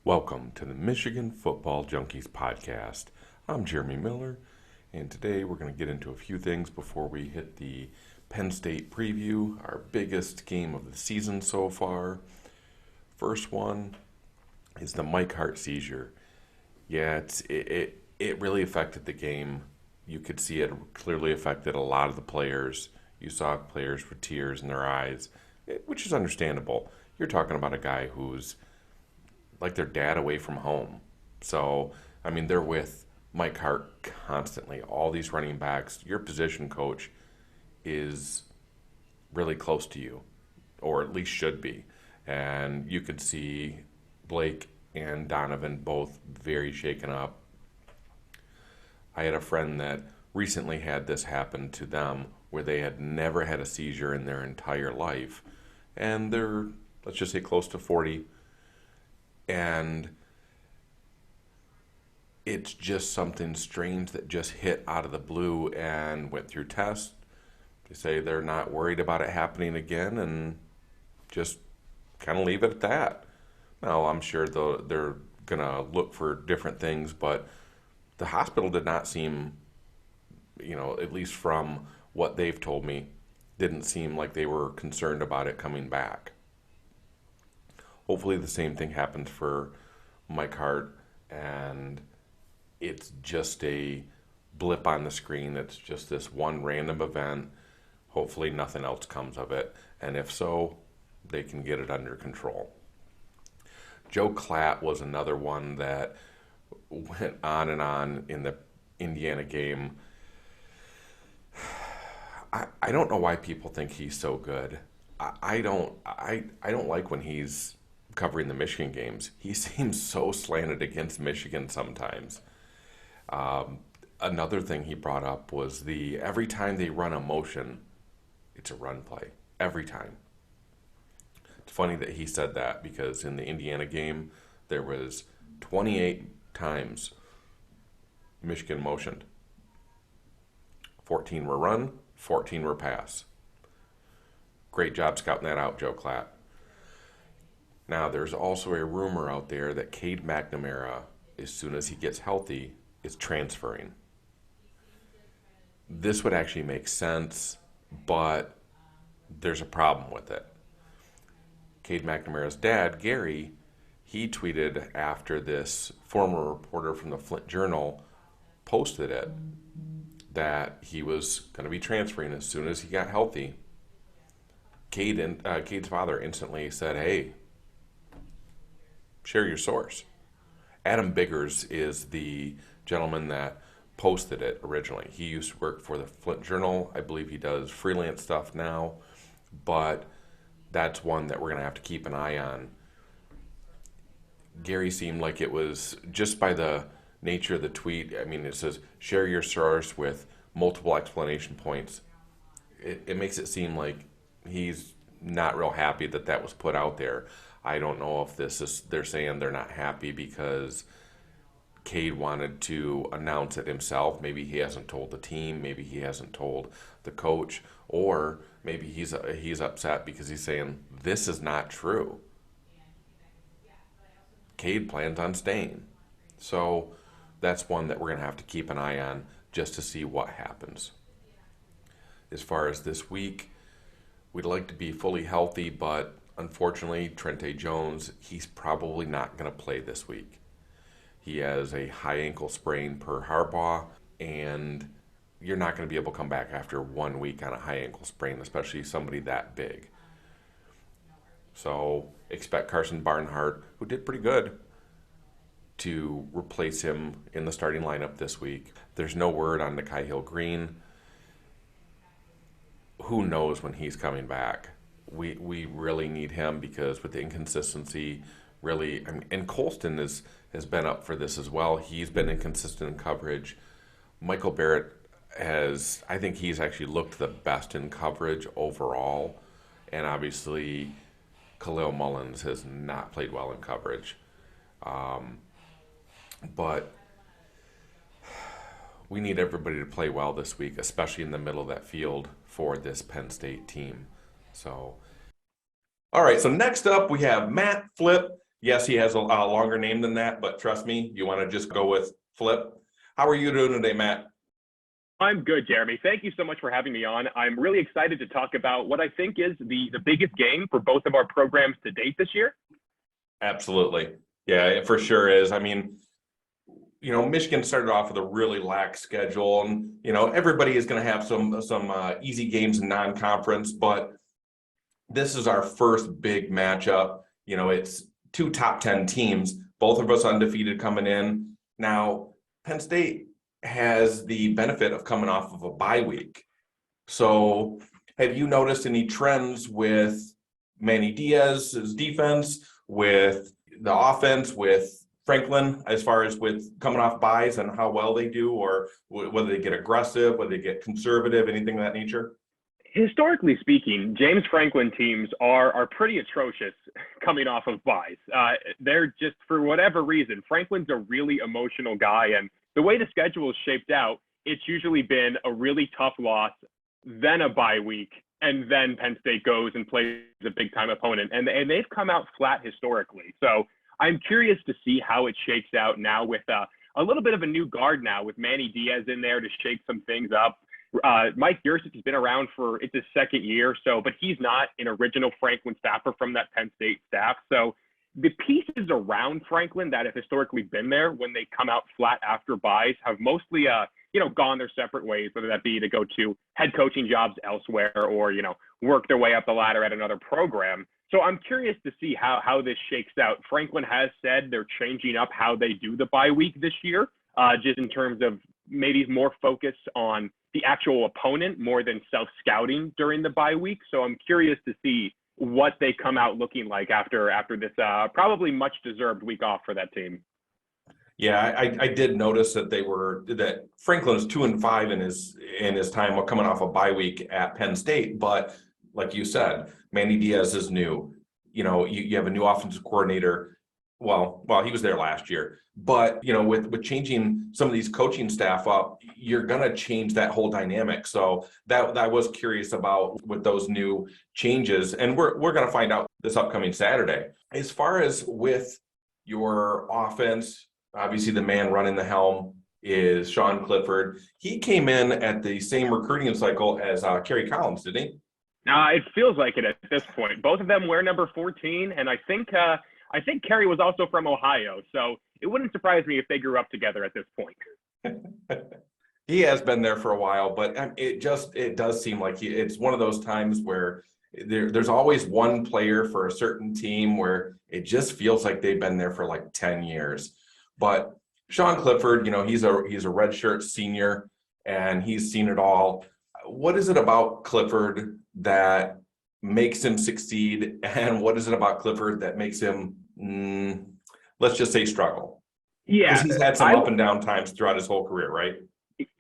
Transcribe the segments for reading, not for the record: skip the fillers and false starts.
Welcome to the Michigan Football Junkies podcast. I'm Jeremy Miller, and today we're going to get into a few things before we hit the Penn State preview, our biggest game of the season so far. First one is the Mccarthy seizure. Yeah, it really affected the game. You could see it clearly affected a lot of the players. You saw players with tears in their eyes, which is understandable. You're talking about a guy who's like their dad away from home. So, I mean, they're with Mike Hart constantly. All these running backs, your position coach is really close to you, or at least should be. And you could see Blake and Donovan both very shaken up. I had a friend that recently had this happen to them where they had never had a seizure in their entire life. And they're, let's just say, close to 40. And it's just something strange that just hit out of the blue and went through tests. They say they're not worried about it happening again and just kind of leave it at that. Now, I'm sure they're going to look for different things, but the hospital did not seem, at least from what they've told me, didn't seem like they were concerned about it coming back. Hopefully the same thing happens for Mike Hart, and it's just a blip on the screen. It's just this one random event. Hopefully nothing else comes of it, and if so, they can get it under control. Joe Klatt was another one that went on and on in the Indiana game. I don't know why people think he's so good. I don't like when he's covering the Michigan games. He seems so slanted against Michigan sometimes. Another thing he brought up was every time they run a motion, it's a run play. Every time. It's funny that he said that because in the Indiana game, there was 28 times Michigan motioned. 14 were run, 14 were pass. Great job scouting that out, Joe Klatt. Now, there's also a rumor out there that Cade Mcnamara, as soon as he gets healthy, is transferring. This would actually make sense, but there's a problem with it. Cade McNamara's dad, Gary, he tweeted after this former reporter from the Flint Journal posted it that he was going to be transferring as soon as he got healthy. Cade's father instantly said, "Hey, share your source." Adam Biggers is the gentleman that posted it originally. He used to work for the Flint Journal. I believe he does freelance stuff now, but that's one that we're going to have to keep an eye on. Gary seemed like it was, just by the nature of the tweet, I mean, it says, share your source with multiple explanation points. It makes it seem like he's not real happy that was put out there. I don't know if they're saying they're not happy because Cade wanted to announce it himself. Maybe he hasn't told the team. Maybe he hasn't told the coach. Or maybe he's upset because he's saying, this is not true. Cade plans on staying. So that's one that we're going to have to keep an eye on just to see what happens. As far as this week, we'd like to be fully healthy, but unfortunately, Trey Jones, he's probably not going to play this week. He has a high ankle sprain per Harbaugh, and you're not going to be able to come back after 1 week on a high ankle sprain, especially somebody that big. So expect Carson Barnhart, who did pretty good, to replace him in the starting lineup this week. There's no word on Nikhai Hill-Green. Who knows when he's coming back? We really need him because with the inconsistency, really, and Colston has been up for this as well. He's been inconsistent in coverage. Michael Barrett I think he's actually looked the best in coverage overall, and obviously Khalil Mullins has not played well in coverage. But we need everybody to play well this week, especially in the middle of that field for this Penn State team. So, all right, so next up we have Matt Flip Yes, he has a longer name than that, but trust me, you want to just go with Flip. How are you doing today, Matt? I'm good, Jeremy. Thank you so much for having me on. I'm really excited to talk about what I think is the biggest game for both of our programs to date this year. Absolutely. Yeah, it for sure is. I mean, Michigan started off with a really lax schedule, and everybody is going to have some easy games in non-conference, but this is our first big matchup. It's two top 10 teams, both of us undefeated coming in. Now, Penn State has the benefit of coming off of a bye week. So, have you noticed any trends with Manny Diaz's defense, with the offense, with Franklin, as far as with coming off buys and how well they do, or whether they get aggressive, whether they get conservative, anything of that nature? Historically speaking, James Franklin teams are pretty atrocious coming off of buys. They're just, for whatever reason, Franklin's a really emotional guy, and the way the schedule is shaped out, it's usually been a really tough loss, then a bye week, and then Penn State goes and plays a big-time opponent, and they've come out flat historically. So I'm curious to see how it shakes out now with a little bit of a new guard now with Manny Diaz in there to shake some things up. Mike Yurcich has been around it's his second year, but he's not an original Franklin staffer from that Penn State staff. So the pieces around Franklin that have historically been there when they come out flat after buys have mostly, gone their separate ways, whether that be to go to head coaching jobs elsewhere or, work their way up the ladder at another program. So I'm curious to see how this shakes out. Franklin has said they're changing up how they do the bye week this year, just in terms of maybe more focused on the actual opponent more than self-scouting during the bye week. So I'm curious to see what they come out looking like after this probably much deserved week off for that team. Yeah, I did notice that Franklin is 2-5 in his time coming off a bye week at Penn State, but like you said, Manny Diaz is new. You have a new offensive coordinator. Well, he was there last year, but with changing some of these coaching staff up, you're gonna change that whole dynamic. So that I was curious about with those new changes, and we're gonna find out this upcoming Saturday. As far as with your offense, obviously the man running the helm is Sean Clifford. He came in at the same recruiting cycle as Kerry Collins, didn't he? It feels like it at this point. Both of them wear number 14, and I think Kerry was also from Ohio, so it wouldn't surprise me if they grew up together at this point. He has been there for a while, but it does seem like it's one of those times where there's always one player for a certain team where it just feels like they've been there for like 10 years. But Sean Clifford, he's a redshirt senior, and he's seen it all. What is it about Clifford that makes him succeed, and what is it about Clifford that makes him, let's just say, struggle? Yeah, because he's had some up and down times throughout his whole career, right?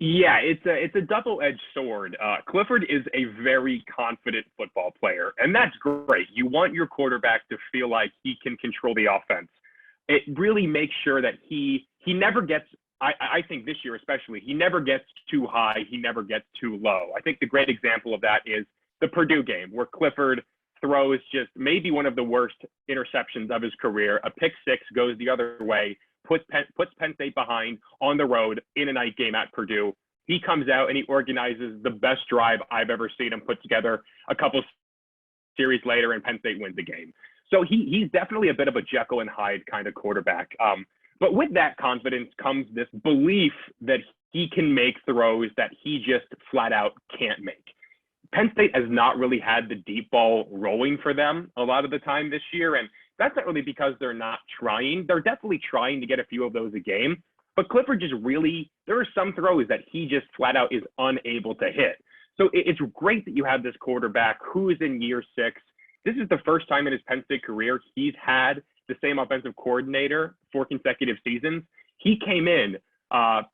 Yeah, it's a double-edged sword. Clifford is a very confident football player, and that's great. You want your quarterback to feel like he can control the offense. It really makes sure that he never gets, I think this year especially, he never gets too high, he never gets too low. I think the great example of that is the Purdue game, where Clifford throws just maybe one of the worst interceptions of his career. A pick six goes the other way, puts Penn State behind on the road in a night game at Purdue. He comes out and he organizes the best drive I've ever seen him put together a couple series later, and Penn State wins the game. So he's definitely a bit of a Jekyll and Hyde kind of quarterback. But with that confidence comes this belief that he can make throws that he just flat out can't make. Penn State has not really had the deep ball rolling for them a lot of the time this year, and that's not really because they're not trying. They're definitely trying to get a few of those a game, but Clifford just really, there are some throws that he just flat out is unable to hit. So it's great that you have this quarterback who is in year 6. This is the first time in his Penn State career he's had the same offensive coordinator 4 consecutive seasons. He came in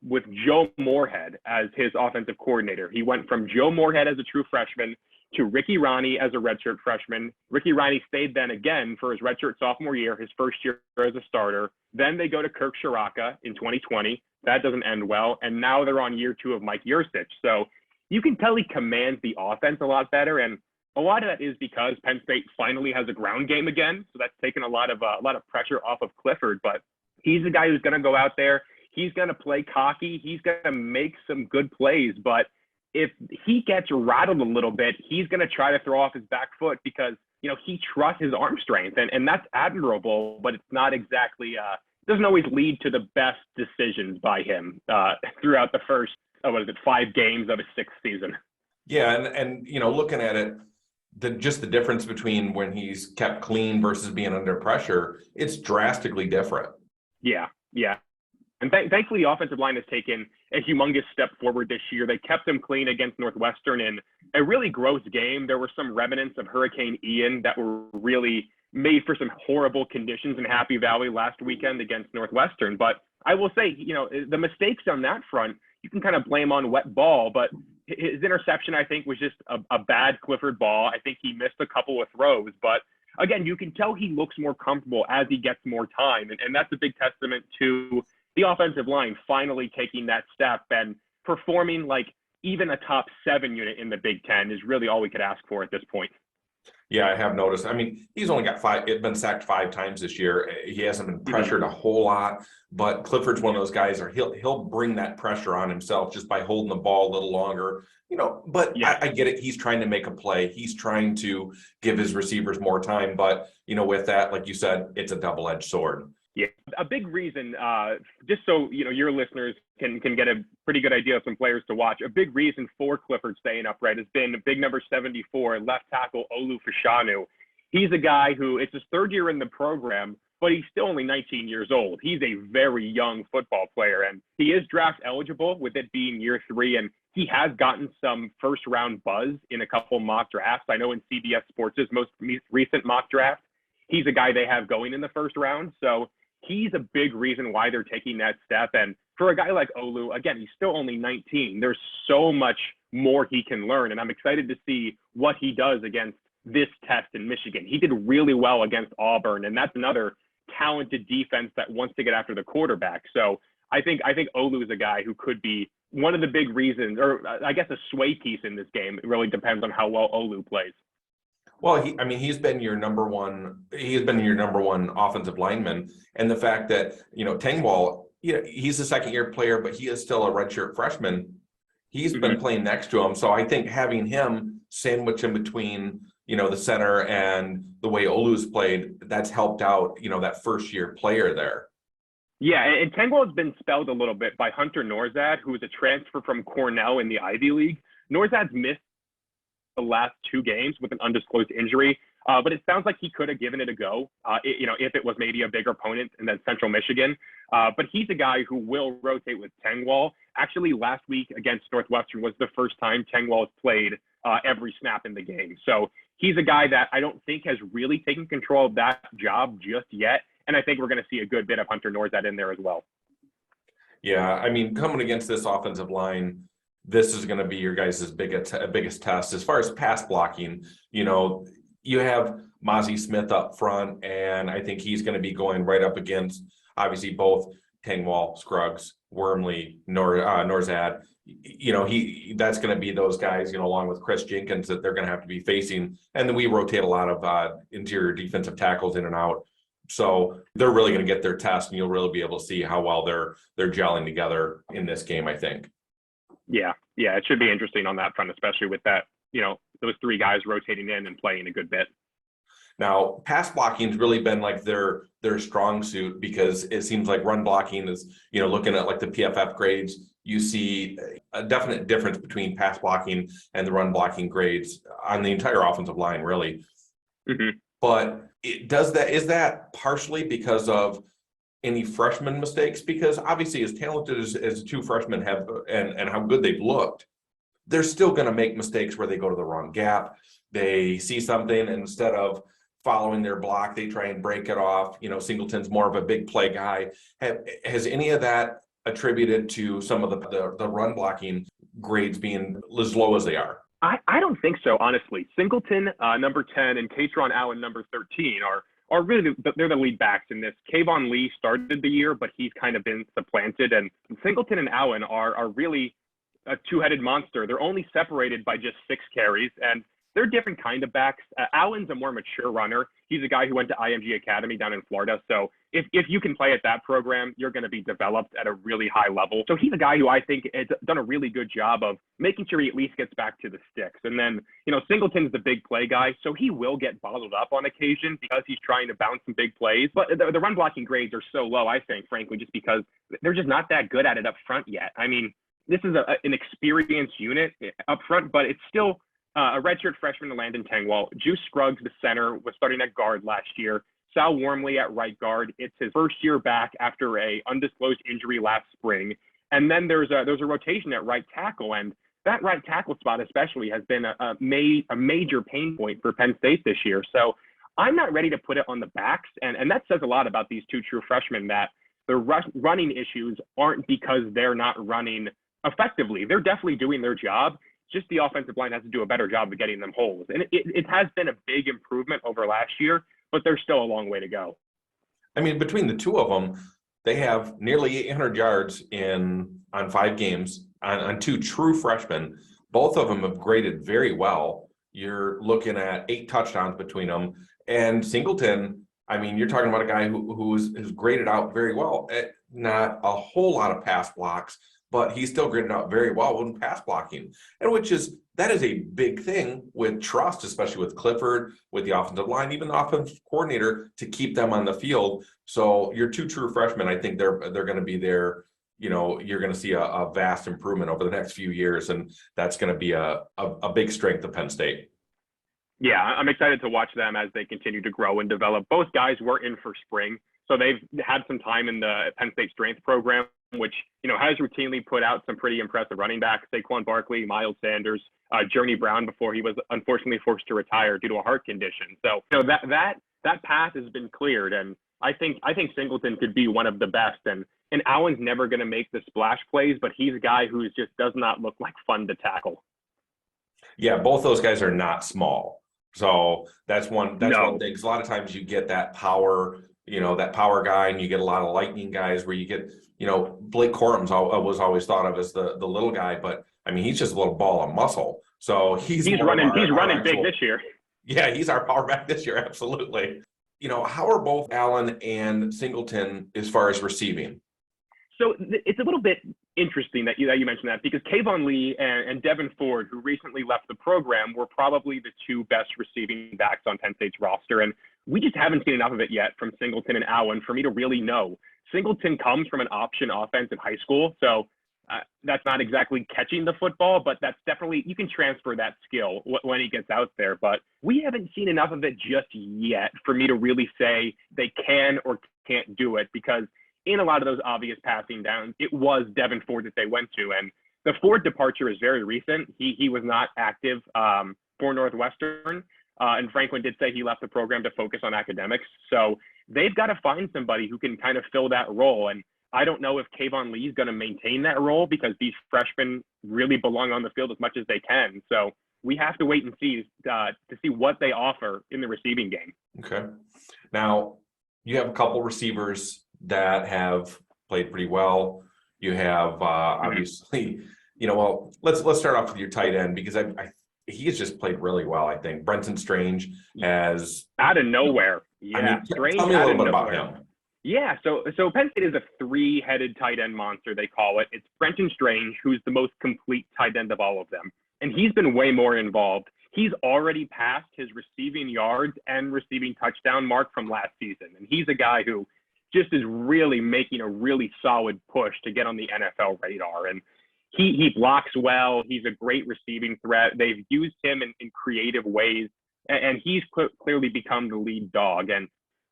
with Joe Moorhead as his offensive coordinator. He went from Joe Moorhead as a true freshman to Ricky Ronnie as a redshirt freshman. Ricky Ronnie stayed then again for his redshirt sophomore year, his first year as a starter. Then they go to Kirk Shiraka in 2020. That doesn't end well. And now they're on year 2 of Mike Yurcich. So you can tell he commands the offense a lot better. And A lot of that is because Penn State finally has a ground game again, so that's taken a lot of pressure off of Clifford. But he's the guy who's going to go out there. He's going to play cocky. He's going to make some good plays. But if he gets rattled a little bit, he's going to try to throw off his back foot because, he trusts his arm strength. And that's admirable, but it's not exactly doesn't always lead to the best decisions by him throughout the first, 5 games of his 6th season. Yeah, and looking at it, just the difference between when he's kept clean versus being under pressure, it's drastically different. Yeah. And thankfully, the offensive line has taken a humongous step forward this year. They kept him clean against Northwestern in a really gross game. There were some remnants of Hurricane Ian that were really made for some horrible conditions in Happy Valley last weekend against Northwestern. But I will say, the mistakes on that front, you can kind of blame on wet ball, but his interception, I think, was just a bad Clifford ball. I think he missed a couple of throws, but again, you can tell he looks more comfortable as he gets more time. And that's a big testament to the offensive line finally taking that step and performing like even a top 7 unit in the Big Ten is really all we could ask for at this point. Yeah, I have noticed. I mean, he's only got been sacked 5 times this year. He hasn't been pressured a whole lot, but Clifford's one of those guys, or he'll bring that pressure on himself just by holding the ball a little longer, but yeah. I get it. He's trying to make a play. He's trying to give his receivers more time, but with that, like you said, it's a double-edged sword. Yeah, a big reason, just so your listeners can get a pretty good idea of some players to watch. A big reason for Clifford staying upright has been big number 74, left tackle Olu Fashanu. He's a guy who it's his 3rd year in the program, but he's still only 19 years old. He's a very young football player, and he is draft eligible with it being year 3, and he has gotten some first-round buzz in a couple mock drafts. I know in CBS Sports' most recent mock draft, he's a guy they have going in the first round, so he's a big reason why they're taking that step. And for a guy like Olu, again, he's still only 19. There's so much more he can learn. And I'm excited to see what he does against this test in Michigan. He did really well against Auburn, and that's another talented defense that wants to get after the quarterback. So I think Olu is a guy who could be one of the big reasons, or I guess a sway piece in this game. It really depends on how well Olu plays. Well, he's been your number one offensive lineman, and the fact that Tengwall, he's a 2nd-year player, but he is still a redshirt freshman. He's been playing next to him, so I think having him sandwich in between the center and the way Olu's played, that's helped out that 1st-year player there. Yeah, and Tengwall has been spelled a little bit by Hunter Norzad, who is a transfer from Cornell in the Ivy League. Norzad's missed the last 2 games with an undisclosed injury, but it sounds like he could have given it a go, if it was maybe a bigger opponent and then Central Michigan. But he's a guy who will rotate with Tengwall. Actually, last week against Northwestern was the first time Tengwall has played every snap in the game. So he's a guy that I don't think has really taken control of that job just yet. And I think we're going to see a good bit of Hunter Norzad in there as well. Yeah, coming against this offensive line, this is going to be your guys' biggest test. As far as pass blocking, you have Mozzie Smith up front, and I think he's going to be going right up against, obviously, both Tengwall, Scruggs, Wormley, Norzad. That's going to be those guys, along with Chris Jenkins, that they're going to have to be facing. And then we rotate a lot of interior defensive tackles in and out. So they're really going to get their test, and you'll really be able to see how well they're gelling together in this game, I think. Yeah, it should be interesting on that front, especially with that, those 3 guys rotating in and playing a good bit. Now, pass blocking's really been like their strong suit, because it seems like run blocking is, looking at like the PFF grades, you see a definite difference between pass blocking and the run blocking grades on the entire offensive line, really. Mm-hmm. But is that partially because of any freshman mistakes? Because obviously, as talented as the 2 freshmen have and how good they've looked, they're still going to make mistakes where they go to the wrong gap. They see something, and instead of following their block, they try and break it off. Singleton's more of a big play guy. Has any of that attributed to some of the run blocking grades being as low as they are? I don't think so, honestly. Singleton, number 10, and Katron Allen, number 13, are really they're the lead backs in this. Kayvon Lee started the year, but he's kind of been supplanted. And Singleton and Allen are really a 2-headed monster. They're only separated by just 6 carries. And they're different kind of backs. Allen's a more mature runner. He's a guy who went to IMG Academy down in Florida. So if you can play at that program, you're going to be developed at a really high level. So he's a guy who I think has done a really good job of making sure he at least gets back to the sticks. And then, Singleton's the big play guy, so he will get bottled up on occasion because he's trying to bounce some big plays. But the run blocking grades are so low, I think, frankly, just because they're just not that good at it up front yet. I mean, this is an experienced unit up front, but it's still a redshirt freshman, Landon Tengwall. Juice Scruggs, the center, was starting at guard last year. Sal Wormley at right guard. It's his first year back after a undisclosed injury last spring. And then there's a rotation at right tackle, and that right tackle spot especially has been a major pain point for Penn State this year. So I'm not ready to put it on the backs, and that says a lot about these two true freshmen, that the running issues aren't because they're not running effectively. They're definitely doing their job. Just the offensive line has to do a better job of getting them holes. And it has been a big improvement over last year, but there's still a long way to go. I mean, between the two of them, they have nearly 800 yards on 5 games on two true freshmen. Both of them have graded very well. You're looking at 8 touchdowns between them. And Singleton, I mean, you're talking about a guy who's graded out very well. Not a whole lot of pass blocks, but he's still graded out very well when pass blocking. And that is a big thing with trust, especially with Clifford, with the offensive line, even the offensive coordinator, to keep them on the field. So your two true freshmen, I think they're going to be there. You're going to see a vast improvement over the next few years, and that's going to be a big strength of Penn State. Yeah, I'm excited to watch them as they continue to grow and develop. Both guys were in for spring, so they've had some time in the Penn State strength program, which, has routinely put out some pretty impressive running backs: Saquon Barkley, Miles Sanders, Journey Brown, before he was unfortunately forced to retire due to a heart condition. So, that path has been cleared, and I think Singleton could be one of the best. And Allen's never going to make the splash plays, but he's a guy who just does not look like fun to tackle. Yeah, both those guys are not small. So that's one thing. Because a lot of times you get that power, that power guy, and you get a lot of lightning guys where you get, Blake Corum's was always thought of as the little guy, but I mean, he's just a little ball of muscle. So he's running big this year. Yeah, he's our power back this year. Absolutely. How are both Allen and Singleton as far as receiving? So it's a little bit interesting that you mentioned that, because Kayvon Lee and Devin Ford, who recently left the program, were probably the two best receiving backs on Penn State's roster. And we just haven't seen enough of it yet from Singleton and Allen for me to really know. Singleton comes from an option offense in high school, so that's not exactly catching the football, but that's definitely, you can transfer that skill when he gets out there. But we haven't seen enough of it just yet for me to really say they can or can't do it, because in a lot of those obvious passing downs, it was Devin Ford that they went to. And the Ford departure is very recent. He was not active for Northwestern. And Franklin did say he left the program to focus on academics. So they've got to find somebody who can kind of fill that role. And I don't know if Kayvon Lee is going to maintain that role, because these freshmen really belong on the field as much as they can. So we have to wait and see to see what they offer in the receiving game. Okay. Now, you have a couple receivers that have played pretty well. You have obviously, let's start off with your tight end, because he has just played really well. I think Brenton Strange has out of nowhere. Yeah, Strange. Tell me a little bit about him. Yeah, so Penn State is a 3-headed tight end monster, they call it. It's Brenton Strange, who's the most complete tight end of all of them, and he's been way more involved. He's already passed his receiving yards and receiving touchdown mark from last season, and he's a guy who just is really making a really solid push to get on the NFL radar. And he blocks well. He's a great receiving threat. They've used him in creative ways, and he's clearly become the lead dog. And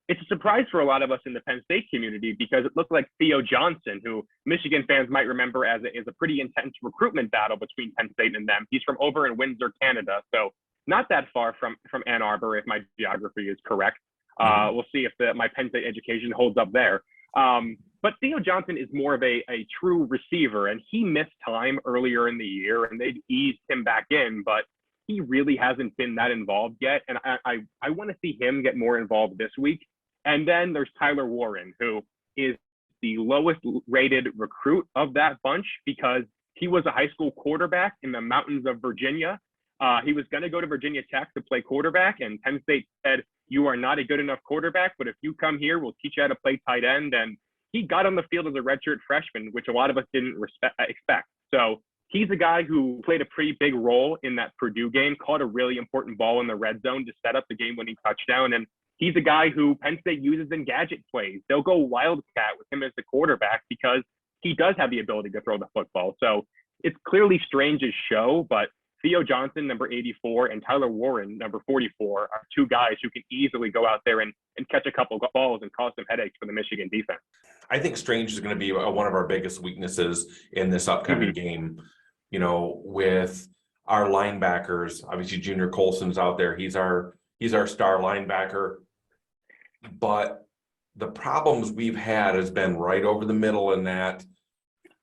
it's a surprise for a lot of us in the Penn State community, because it looked like Theo Johnson, who Michigan fans might remember as a pretty intense recruitment battle between Penn State and them. He's from over in Windsor, Canada, so not that far from Ann Arbor, if my geography is correct. We'll see if my Penn State education holds up there. But Theo Johnson is more of a true receiver, and he missed time earlier in the year, and they've eased him back in, but he really hasn't been that involved yet. And I want to see him get more involved this week. And then there's Tyler Warren, who is the lowest rated recruit of that bunch, because he was a high school quarterback in the mountains of Virginia. He was going to go to Virginia Tech to play quarterback, and Penn State said, "You are not a good enough quarterback, but if you come here, we'll teach you how to play tight end." And he got on the field as a redshirt freshman, which a lot of us didn't expect. So he's a guy who played a pretty big role in that Purdue game, caught a really important ball in the red zone to set up the game-winning touchdown. And he's a guy who Penn State uses in gadget plays. They'll go wildcat with him as the quarterback because he does have the ability to throw the football. So it's clearly Strange's show, but Theo Johnson, number 84, and Tyler Warren, number 44, are two guys who can easily go out there and catch a couple of balls and cause some headaches for the Michigan defense. I think Strange is going to be one of our biggest weaknesses in this upcoming game. You know, with our linebackers, obviously Junior Colson's out there. He's our star linebacker. But the problems we've had has been right over the middle in that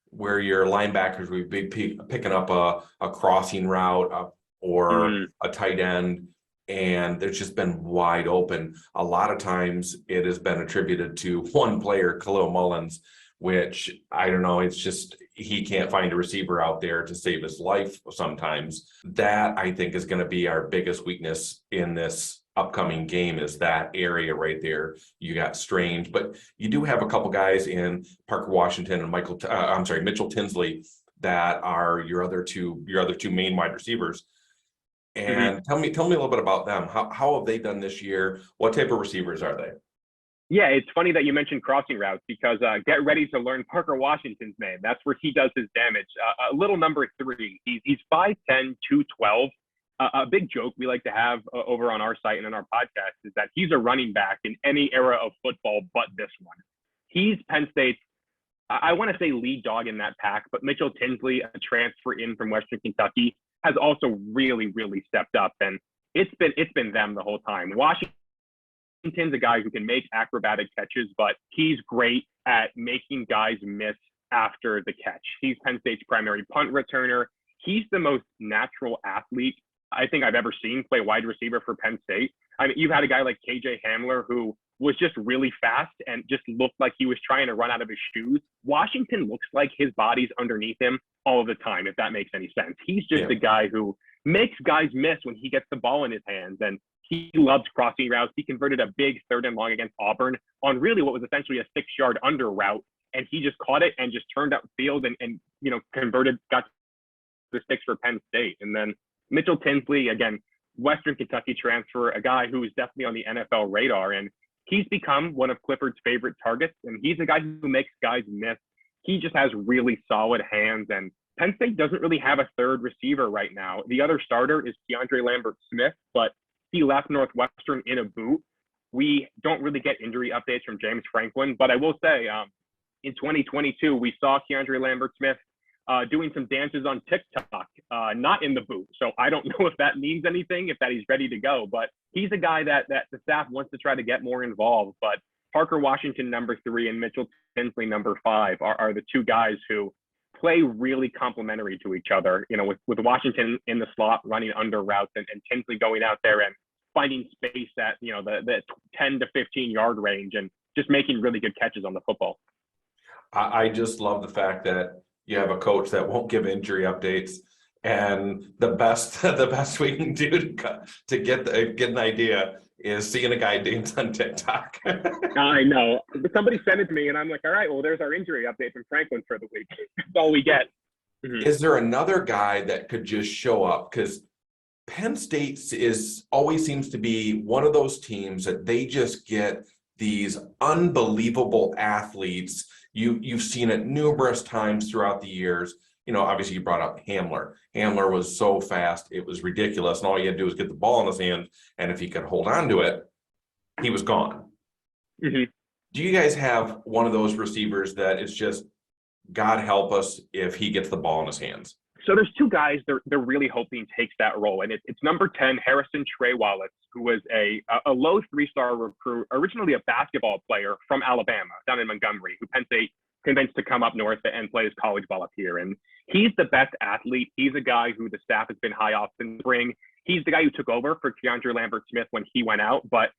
where your linebackers would be picking up a crossing route or a tight end, and there's just been wide open. A lot of times it has been attributed to one player, Khalil Mullins, which I don't know, it's just he can't find a receiver out there to save his life sometimes. That, I think, is going to be our biggest weakness in this upcoming game, is that area right there. You got Strange, but you do have a couple guys in Parker Washington and Mitchell Tinsley that are your other two main wide receivers. And tell me a little bit about them. How have they done this year? What type of receivers are they? Yeah, it's funny that you mentioned crossing routes because get ready to learn Parker Washington's name. That's where he does his damage. A little number 3. He's 5'10", 212. A big joke we like to have over on our site and on our podcast is that he's a running back in any era of football but this one. He's Penn State's, I want to say, lead dog in that pack, but Mitchell Tinsley, a transfer in from Western Kentucky, has also really, really stepped up, and it's been them the whole time. Washington's a guy who can make acrobatic catches, but he's great at making guys miss after the catch. He's Penn State's primary punt returner. He's the most natural athlete I think I've ever seen play wide receiver for Penn State. I mean, you've had a guy like KJ Hamler who was just really fast and just looked like he was trying to run out of his shoes. Washington looks like his body's underneath him all of the time, if that makes any sense. He's just a guy who makes guys miss when he gets the ball in his hands, and he loves crossing routes. He converted a big 3rd and long against Auburn on really what was essentially a 6-yard under route, and he just caught it and just turned upfield and got the sticks for Penn State. And then Mitchell Tinsley, again, Western Kentucky transfer, a guy who is definitely on the NFL radar, and he's become one of Clifford's favorite targets, and he's a guy who makes guys miss. He just has really solid hands, and Penn State doesn't really have a third receiver right now. The other starter is Deandre Lambert Smith, but he left Northwestern in a boot. We don't really get injury updates from James Franklin, but I will say in 2022, we saw Deandre Lambert Smith doing some dances on TikTok, not in the boot. So I don't know if that means anything, if that he's ready to go, but he's a guy that the staff wants to try to get more involved. But Parker Washington, number 3, and Mitchell Tinsley, number 5, are the two guys who play really complementary to each other. You know, with Washington in the slot running under routes and Tinsley going out there and finding space at, the 10 to 15 yard range and just making really good catches on the football. I just love the fact that you have a coach that won't give injury updates, and the best we can do to get an idea is seeing a guy dance on TikTok. I know. Somebody sent it to me, and I'm like, all right, well, there's our injury update from Franklin for the week. That's all we get. Is there another guy that could just show up? Because Penn State always seems to be one of those teams that they just get these unbelievable athletes. You've seen it numerous times throughout the years. Obviously you brought up Hamler. Hamler was so fast, it was ridiculous. And all he had to do was get the ball in his hands. And if he could hold on to it, he was gone. Do you guys have one of those receivers that it's just, God help us if he gets the ball in his hands? So there's two guys they're really hoping takes that role. And it's number 10, Harrison Trey Wallace, who was a low 3-star recruit, originally a basketball player from Alabama, down in Montgomery, who Penn State convinced to come up north and play his college ball up here. And he's the best athlete. He's a guy who the staff has been high off in the spring. He's the guy who took over for Deandre Lambert Smith when he went out, but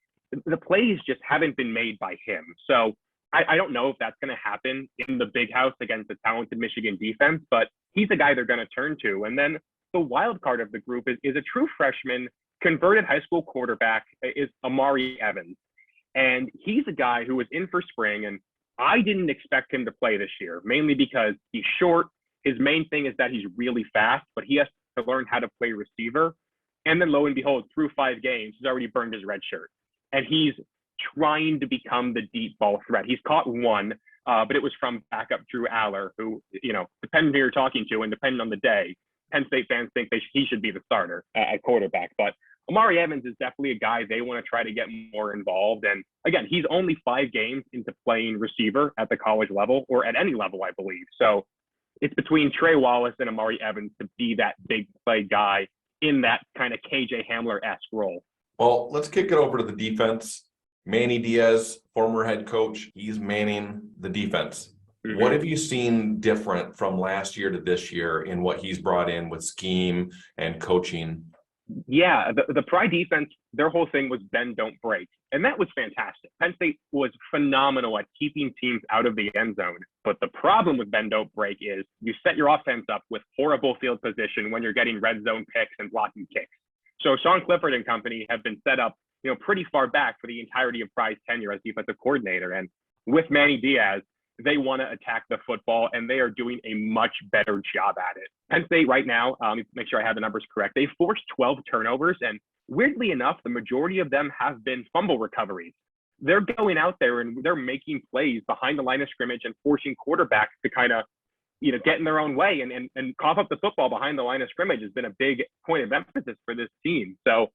the plays just haven't been made by him. So I don't know if that's going to happen in the big house against the talented Michigan defense, but he's a guy they're going to turn to. And then the wild card of the group is a true freshman, converted high school quarterback, is Amari Evans. And he's a guy who was in for spring, and I didn't expect him to play this year, mainly because he's short. His main thing is that he's really fast, but he has to learn how to play receiver. And then lo and behold, through 5 games, he's already burned his red shirt. And he's trying to become the deep ball threat. He's caught one, but it was from backup Drew Aller, who, depending who you're talking to and depending on the day, Penn State fans think he should be the starter at quarterback. But Amari Evans is definitely a guy they want to try to get more involved. And again, he's only 5 games into playing receiver at the college level, or at any level, I believe. So it's between Trey Wallace and Amari Evans to be that big play guy in that kind of KJ Hamler-esque role. Well, let's kick it over to the defense. Manny Diaz, former head coach, he's manning the defense. Mm-hmm. What have you seen different from last year to this year in what he's brought in with scheme and coaching? Yeah, the Pride defense, their whole thing was bend, don't break. And that was fantastic. Penn State was phenomenal at keeping teams out of the end zone. But the problem with bend, don't break is you set your offense up with horrible field position when you're getting red zone picks and blocking kicks. So Sean Clifford and company have been set up, pretty far back for the entirety of Pride's tenure as defensive coordinator. And with Manny Diaz, they want to attack the football, and they are doing a much better job at it. Penn State right now, make sure I have the numbers correct, they forced 12 turnovers, and weirdly enough, the majority of them have been fumble recoveries. They're going out there and they're making plays behind the line of scrimmage and forcing quarterbacks to kind of, get in their own way and cough up the football behind the line of scrimmage has been a big point of emphasis for this team. So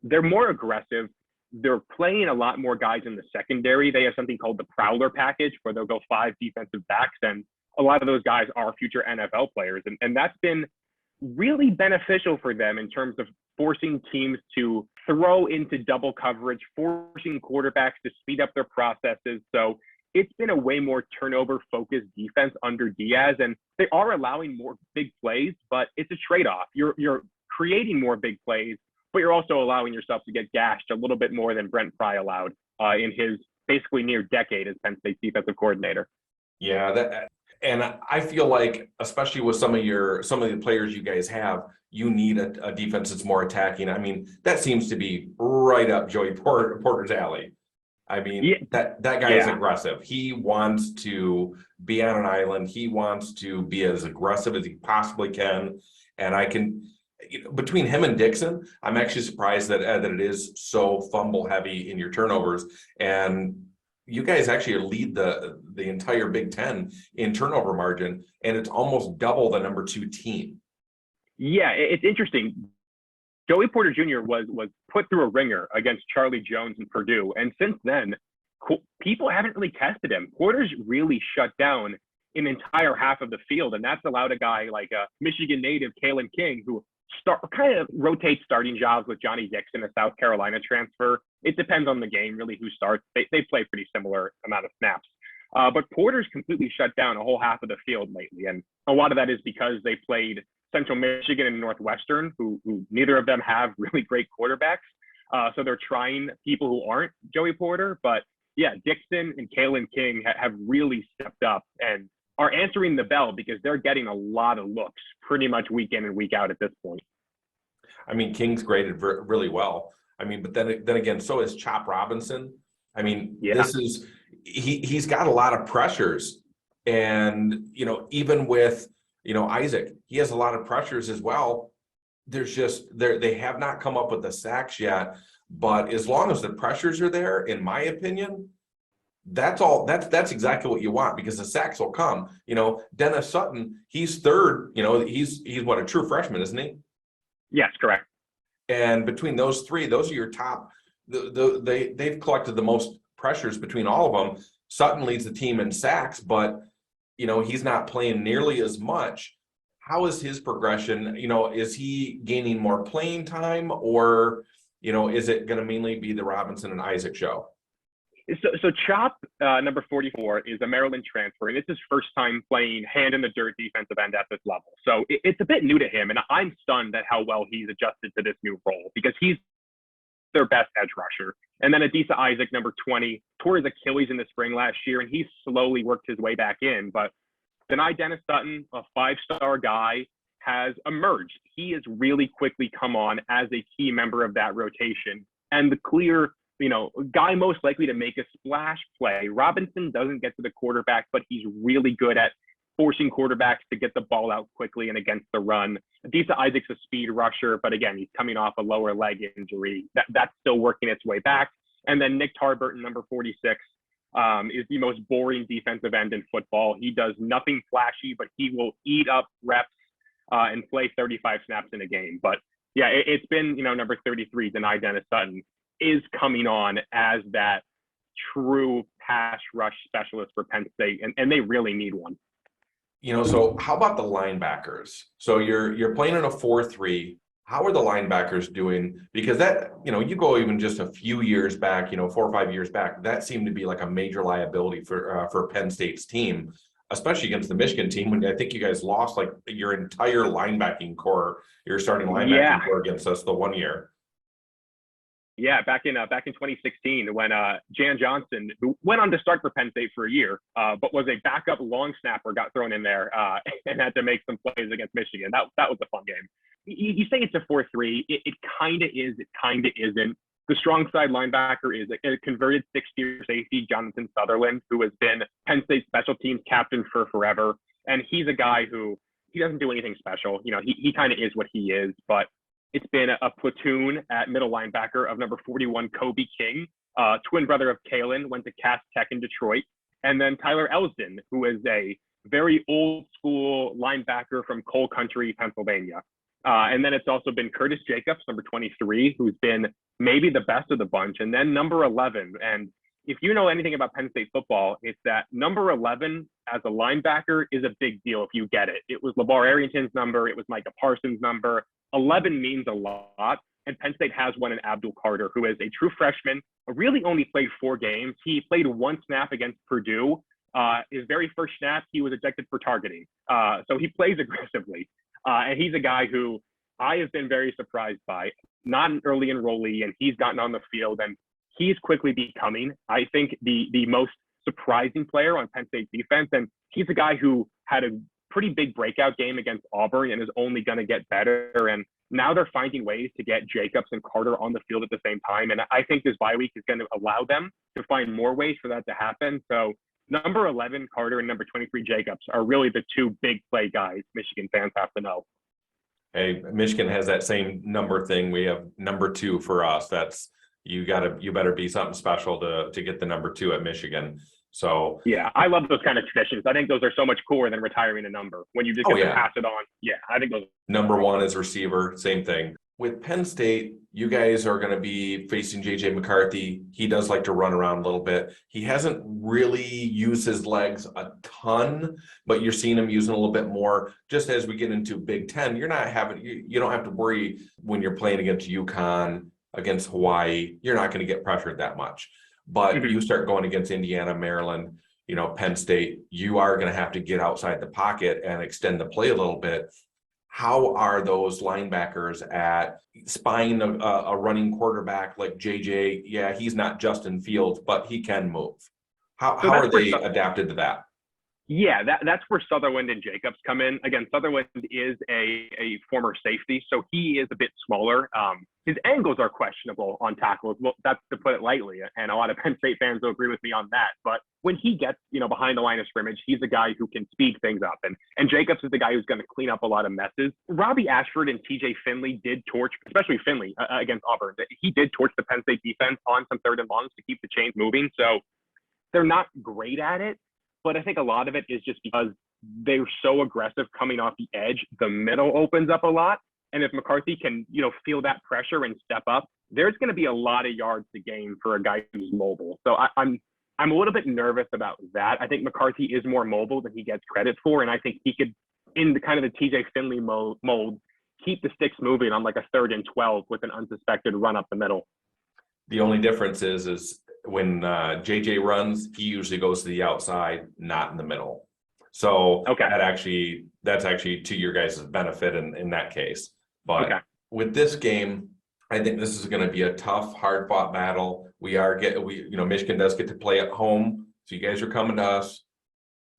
they're more aggressive. They're playing a lot more guys in the secondary. They have something called the Prowler package where they'll go 5 defensive backs, and a lot of those guys are future NFL players. And that's been really beneficial for them in terms of forcing teams to throw into double coverage, forcing quarterbacks to speed up their processes. So it's been a way more turnover-focused defense under Diaz, and they are allowing more big plays, but it's a trade-off. You're creating more big plays, but you're also allowing yourself to get gashed a little bit more than Brent Pry allowed in his basically near decade as Penn State's defensive coordinator. Yeah, and I feel like, especially with some of the players you guys have, you need a defense that's more attacking. I mean, that seems to be right up Joey Porter's alley. I mean, yeah. that guy is aggressive. He wants to be on an island. He wants to be as aggressive as he possibly can. And I can, between him and Dixon, I'm actually surprised that it is so fumble heavy in your turnovers. And you guys actually lead the entire Big Ten in turnover margin, and it's almost double the number 2 team. Yeah, it's interesting. Joey Porter Jr. was put through a ringer against Charlie Jones and Purdue, and since then, people haven't really tested him. Porter's really shut down an entire half of the field, and that's allowed a guy like a Michigan native, Kalen King, who kind of rotates starting jobs with Johnny Dixon, a South Carolina transfer. It depends on the game, really, who starts. They play pretty similar amount of snaps. But Porter's completely shut down a whole half of the field lately, and a lot of that is because they played Central Michigan and Northwestern, who neither of them have really great quarterbacks. So they're trying people who aren't Joey Porter. But yeah, Dixon and Kalen King have really stepped up and are answering the bell because they're getting a lot of looks pretty much week in and week out at this point. I mean, King's graded really well. I mean, but then again, so is Chop Robinson. I mean, This is he's got a lot of pressures, and even with Isaac, he has a lot of pressures as well. There's just they have not come up with the sacks yet, but as long as the pressures are there, in my opinion, that's exactly what you want, because the sacks will come. Dennis Sutton, he's third. He's what, a true freshman, isn't he? Yes, correct. And between those 3, those are your top. They've collected the most pressures between all of them. Sutton leads the team in sacks, but he's not playing nearly as much. How is his progression? Is he gaining more playing time, or is it going to mainly be the Robinson and Isaac show? So Chop, number 44, is a Maryland transfer, and it's his first time playing hand-in-the-dirt defensive end at this level. So it's a bit new to him, and I'm stunned at how well he's adjusted to this new role, because he's their best edge rusher. And then Adisa Isaac, number 20, tore his Achilles in the spring last year, and he's slowly worked his way back in. But then Dennis Sutton, a 5-star guy, has emerged. He has really quickly come on as a key member of that rotation and the clear, guy most likely to make a splash play. Robinson doesn't get to the quarterback, but he's really good at forcing quarterbacks to get the ball out quickly and against the run. Adisa Isaac's a speed rusher, but again, he's coming off a lower leg injury. That's still working its way back. And then Nick Tarbert, number 46, is the most boring defensive end in football. He does nothing flashy, but he will eat up reps and play 35 snaps in a game. But yeah, it's been, number 33, Denai Dennis Sutton, is coming on as that true pass rush specialist for Penn State, and they really need one. So how about the linebackers? So you're playing in a 4-3. How are the linebackers doing? Because that, you go even just a few years back, 4 or 5 years back, that seemed to be like a major liability for Penn State's team, especially against the Michigan team, when I think you guys lost like your entire linebacking core, your starting linebacking core against us the one year. Yeah, back in 2016, when Jan Johnson, who went on to start for Penn State for a year, but was a backup long snapper, got thrown in there and had to make some plays against Michigan. That was a fun game. You say it's a 4-3. It kind of is. It kind of isn't. The strong side linebacker is a converted sixth-year safety, Jonathan Sutherland, who has been Penn State special teams captain for forever. And he's a guy who, he doesn't do anything special. He kind of is what he is, but it's been a platoon at middle linebacker of number 41, Kobe King, twin brother of Kalen, went to Cass Tech in Detroit. And then Tyler Elsdon, who is a very old school linebacker from Coal Country, Pennsylvania. And then it's also been Curtis Jacobs, number 23, who's been maybe the best of the bunch. And then number 11. And if you know anything about Penn State football, it's that number 11 as a linebacker is a big deal if you get it. It was LeVar Arrington's number. It was Micah Parsons' number. 11 means a lot, and Penn State has one in Abdul Carter, who is a true freshman, really only played 4 games. He played 1 snap against Purdue. His very first snap, he was ejected for targeting. So he plays aggressively, and he's a guy who I have been very surprised by. Not an early enrollee, and he's gotten on the field, and he's quickly becoming, I think, the most surprising player on Penn State defense, and he's a guy who had a pretty big breakout game against Auburn and is only going to get better. And now they're finding ways to get Jacobs and Carter on the field at the same time. And I think this bye week is going to allow them to find more ways for that to happen. So number 11, Carter, and number 23, Jacobs, are really the 2 big play guys Michigan fans have to know. Hey, Michigan has that same number thing. We have number 2 for us. That's, you better be something special to get the number 2 at Michigan. So yeah, I love those kind of traditions. I think those are so much cooler than retiring a number when you just get to pass it on. Yeah, I think those. Number 1 is receiver, same thing. With Penn State, you guys are going to be facing JJ McCarthy. He does like to run around a little bit. He hasn't really used his legs a ton, but you're seeing him using a little bit more. Just as we get into Big Ten, you don't have to worry when you're playing against UConn, against Hawaii. You're not going to get pressured that much. But you start going against Indiana, Maryland, Penn State, you are going to have to get outside the pocket and extend the play a little bit. How are those linebackers at spying a running quarterback like JJ? Yeah, he's not Justin Fields, but he can move. How are they adapted to that? Yeah, that's where Sutherland and Jacobs come in. Again, Sutherland is a former safety, so he is a bit smaller. His angles are questionable on tackles. Well, that's to put it lightly, and a lot of Penn State fans will agree with me on that. But when he gets, behind the line of scrimmage, he's a guy who can speed things up. And Jacobs is the guy who's going to clean up a lot of messes. Robbie Ashford and TJ Finley did torch, especially Finley against Auburn. He did torch the Penn State defense on some 3rd and longs to keep the chains moving. So they're not great at it. But I think a lot of it is just because they're so aggressive coming off the edge. The middle opens up a lot. And if McCarthy can, feel that pressure and step up, there's going to be a lot of yards to gain for a guy who's mobile. So I'm a little bit nervous about that. I think McCarthy is more mobile than he gets credit for. And I think he could, in the kind of the TJ Finley mold, keep the sticks moving on like a 3rd and 12 with an unsuspected run up the middle. The only difference is when JJ runs, he usually goes to the outside, not in the middle. So that's actually to your guys' benefit in that case. But with this game, I think this is going to be a tough, hard-fought battle. Michigan does get to play at home, so you guys are coming to us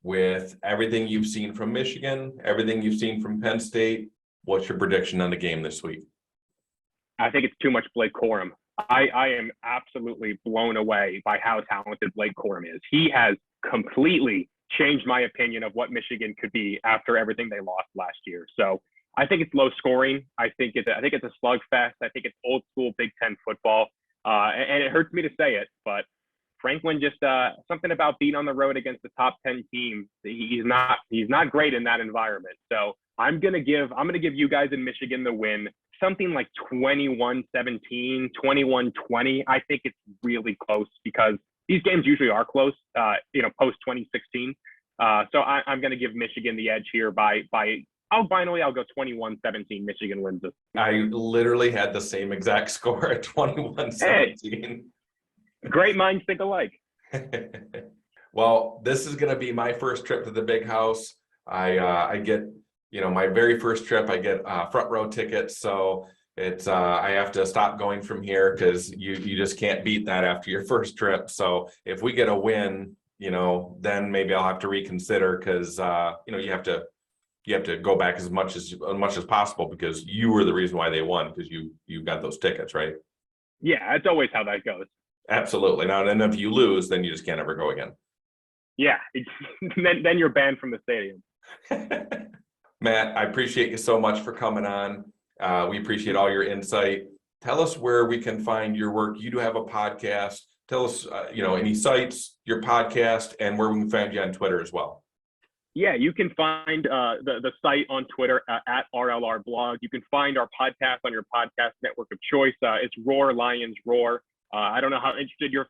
with everything you've seen from Michigan, everything you've seen from Penn State. What's your prediction on the game this week? I think it's too much Blake Corum. I am absolutely blown away by how talented Blake Corum is. He has completely changed my opinion of what Michigan could be after everything they lost last year. So I think it's low scoring. I think it's a slugfest. I think it's old school Big Ten football. And it hurts me to say it, but Franklin just something about being on the road against the top 10 team. He's not great in that environment. So I'm gonna give you guys in Michigan the win. Something like 21-17, 21-20. I think it's really close because these games usually are close, post 2016. So I'm going to give Michigan the edge here I'll go 21-17. Michigan wins this. I literally had the same exact score at 21-17. Hey, great minds think alike. Well, this is going to be my first trip to the big house. I get, my very first trip, I get front row tickets. So it's I have to stop going from here because you just can't beat that after your first trip. So if we get a win, then maybe I'll have to reconsider because you have to go back as much as possible because you were the reason why they won because you got those tickets, right? Yeah, that's always how that goes. Absolutely. Now, and if you lose, then you just can't ever go again. Yeah, then you're banned from the stadium. Matt, I appreciate you so much for coming on. We appreciate all your insight. Tell us where we can find your work. You do have a podcast. Tell us, any sites, your podcast, and where we can find you on Twitter as well. Yeah, you can find the site on Twitter at RLR Blog. You can find our podcast on your podcast network of choice. It's Roar Lions Roar. I don't know how interested your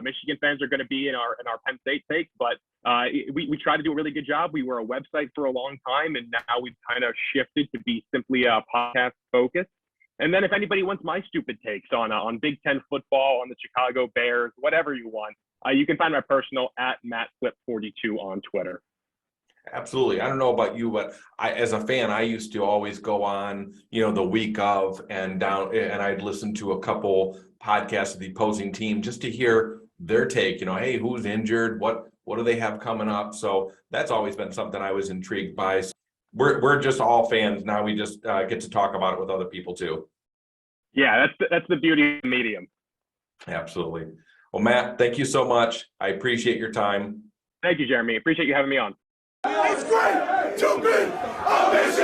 Michigan fans are going to be in our Penn State take, but we try to do a really good job. We were a website for a long time, and now we've kind of shifted to be simply a podcast focused. And then if anybody wants my stupid takes on Big Ten football, on the Chicago Bears, whatever you want, you can find my personal at MattFlip42 on Twitter. Absolutely. I don't know about you, but as a fan, I used to always go on, the week of and I'd listen to a couple podcasts of the opposing team just to hear their take, hey, who's injured? What do they have coming up? So that's always been something I was intrigued by. So we're just all fans. Now we just get to talk about it with other people too. Yeah, that's the beauty of the medium. Absolutely. Well, Matt, thank you so much. I appreciate your time. Thank you, Jeremy. Appreciate you having me on. It's great to be a Michigan.